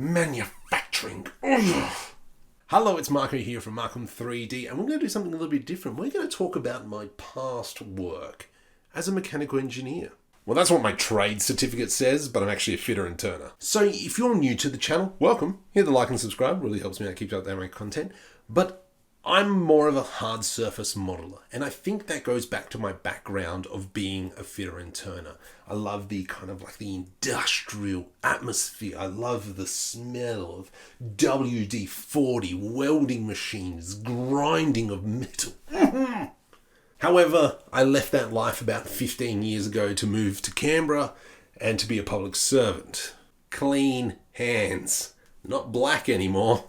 Manufacturing. Ugh. Hello, it's Marco here from Markom3D, and we're going to do something a little bit different. We're going to talk about my past work as a mechanical engineer. Well, that's what my trade certificate says, but I'm actually a fitter and turner. So if you're new to the channel, welcome. Hit the like and subscribe. Really helps me out, keeps up there my content. But I'm more of a hard surface modeler, and I think that goes back to my background of being a fitter and turner. I love the kind of like the industrial atmosphere. I love the smell of WD-40 welding machines, grinding of metal. However, I left that life about 15 years ago to move to Canberra and to be a public servant. Clean hands, not black anymore.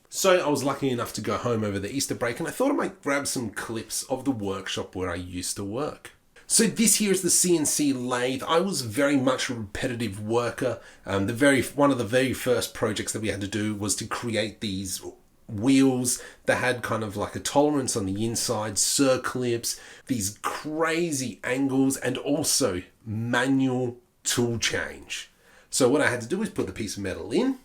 So I was lucky enough to go home over the Easter break, and I thought I might grab some clips of the workshop where I used to work. So this here is the CNC Lathe. I was very much a repetitive worker. One of the very first projects that we had to do was to create these wheels that had kind of like a tolerance on the inside, circlips, these crazy angles, and also manual tool change. So what I had to do is put the piece of metal in,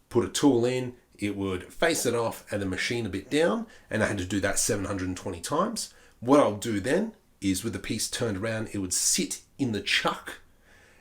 put a tool in, it would face it off and the machine a bit down, and I had to do that 720 times. What I'll do then is with the piece turned around, it would sit in the chuck,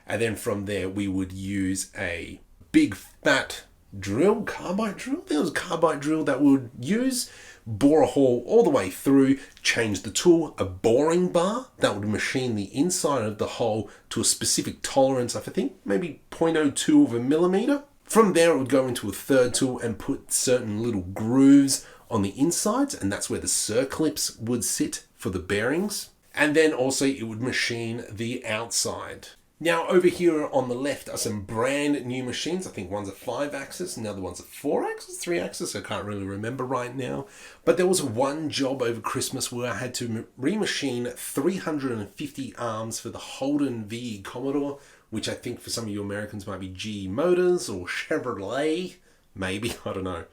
and then from there we would use a big fat drill, carbide drill. There was a carbide drill that we would use, bore a hole all the way through, change the tool, a boring bar that would machine the inside of the hole to a specific tolerance of, I think, maybe 0.02 of a millimeter. From there, it would go into a third tool and put certain little grooves on the insides, and that's where the circlips would sit for the bearings. And then also it would machine the outside. Now over here on the left are some brand new machines. I think one's a 5-axis and the other one's a 4-axis, 3-axis. I can't really remember right now. But there was one job over Christmas where I had to remachine 350 arms for the Holden VE Commodore, which I think for some of you Americans might be GE Motors or Chevrolet. Maybe, I don't know.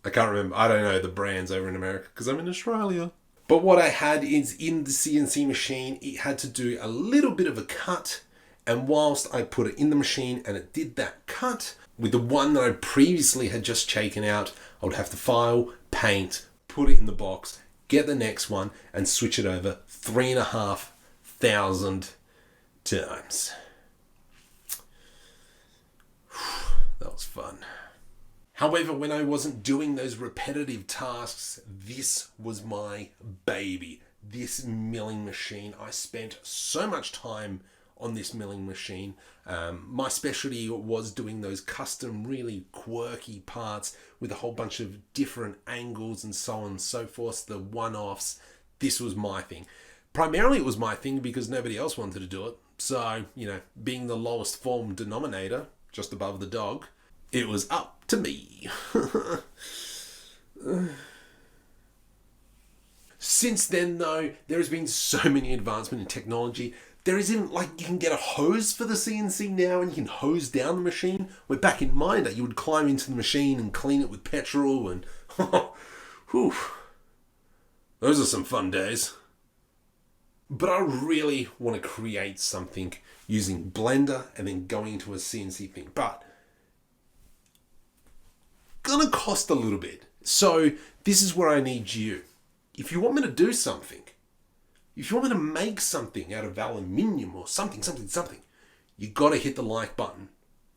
I can't remember. I don't know the brands over in America because I'm in Australia. But what I had is in the CNC machine, it had to do a little bit of a cut. And whilst I put it in the machine and it did that cut, with the one that I previously had just taken out, I would have to file, paint, put it in the box, get the next one, and switch it over 3,500 times. That was fun. However, when I wasn't doing those repetitive tasks, this was my baby. This milling machine. I spent so much time on this milling machine. My specialty was doing those custom, really quirky parts with a whole bunch of different angles and so on and so forth, the one-offs. This was my thing. Primarily it was my thing because nobody else wanted to do it. So, being the lowest form denominator, just above the dog, it was up to me. Since then, though, there has been so many advancements in technology. There isn't like you can get a hose for the CNC now and you can hose down the machine. Where back in my day, you would climb into the machine and clean it with petrol and whew, those are some fun days. But I really want to create something using Blender and then going into a CNC thing. But gonna cost a little bit. So this is where I need you. If you want me to do something, if you want me to make something out of aluminium or something, you gotta hit the like button.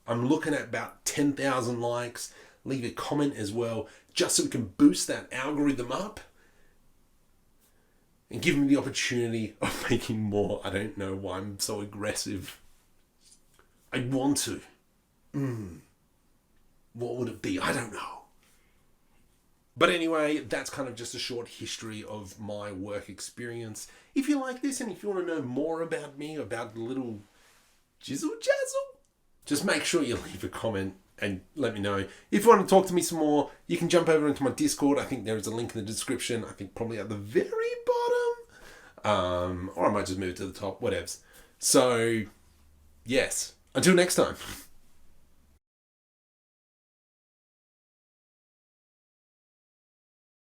I'm looking at about 10,000 likes. Leave a comment as well, just so we can boost that algorithm up and give me the opportunity of making more. I don't know why I'm so aggressive. I want to. What would it be? I don't know. But anyway, that's kind of just a short history of my work experience. If you like this and if you want to know more about me, about the little jizzle jazzle, just make sure you leave a comment and let me know. If you want to talk to me some more, you can jump over into my Discord. I think there is a link in the description. I think probably at the very bottom. Or I might just move it to the top, whatevs. So, yes. Until next time.